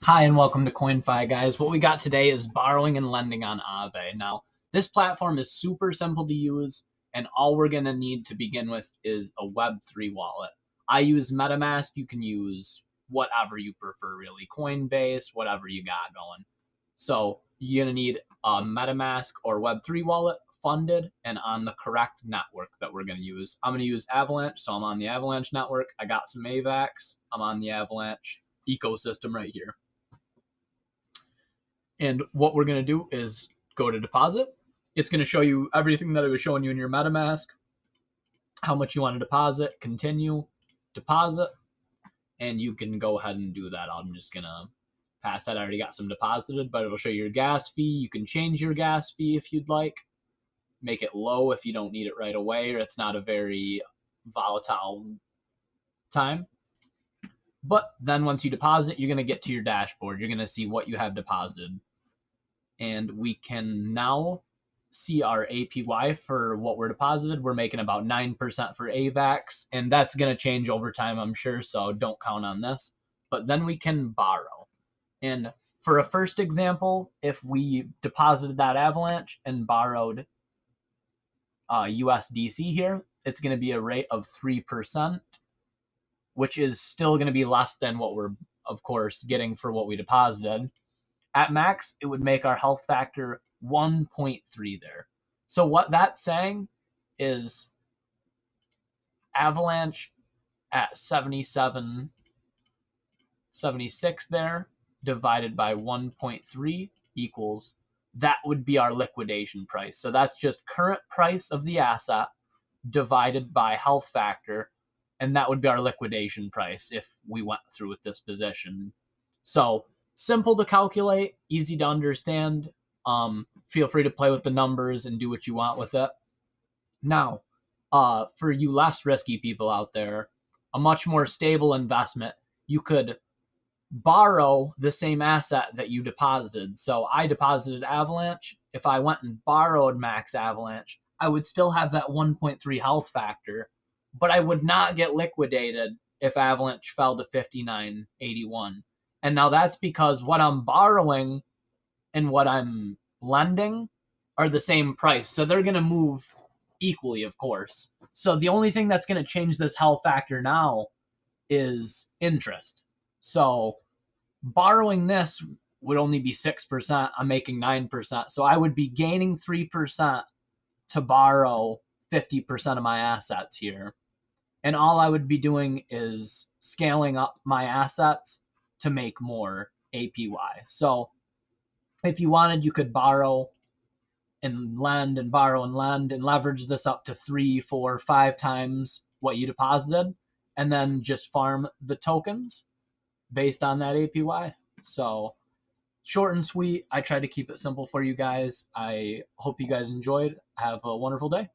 Hi and welcome to CoinFi, guys. What we got today is borrowing and lending on Aave. Now, this platform is super simple to use, and all we're going to need to begin with is a Web3 wallet. I use MetaMask. You can use whatever you prefer, really. Coinbase, whatever you got going. So you're going to need a MetaMask or Web3 wallet funded and on the correct network that we're going to use. I'm going to use Avalanche, so I'm on the Avalanche network. I got some AVAX. I'm on the Avalanche ecosystem right here. And what we're going to do is go to deposit. It's going to show you everything that I was showing you in your MetaMask, how much you want to deposit, continue, deposit, and you can go ahead and do that. I'm just going to pass that. I already got some deposited, but it'll show you your gas fee. You can change your gas fee if you'd like, make it low if you don't need it right away or it's not a very volatile time. But then once you deposit, you're going to get to your dashboard. You're going to see what you have deposited. And we can now see our APY for what we're deposited. We're making about 9% for AVAX, and that's going to change over time, I'm sure, so don't count on this. But then we can borrow. And for a first example, if we deposited that Avalanche and borrowed USDC here, it's going to be a rate of 3%, which is still going to be less than what we're, of course, getting for what we deposited. At max, it would make our health factor 1.3 there. So what that's saying is Avalanche at 77, 76 there, divided by 1.3 equals, that would be our liquidation price. So that's just current price of the asset divided by health factor, and that would be our liquidation price if we went through with this position. So simple to calculate, easy to understand. Feel free to play with the numbers and do what you want with it. Now, for you less risky people out there, a much more stable investment, you could borrow the same asset that you deposited. So I deposited Avalanche. If I went and borrowed Max Avalanche, I would still have that 1.3 health factor, but I would not get liquidated if Avalanche fell to 59.81. And now that's because what I'm borrowing and what I'm lending are the same price. So they're going to move equally, of course. So the only thing that's going to change this health factor now is interest. So borrowing this would only be 6%. I'm making 9%. So I would be gaining 3% to borrow 50% of my assets here. And all I would be doing is scaling up my assets to make more APY. So if you wanted, you could borrow and lend and borrow and lend and leverage this up to 3, 4, 5 times what you deposited, and then just farm the tokens based on that APY. So short and sweet. I tried to keep it simple for you guys. I hope you guys enjoyed. Have a wonderful day.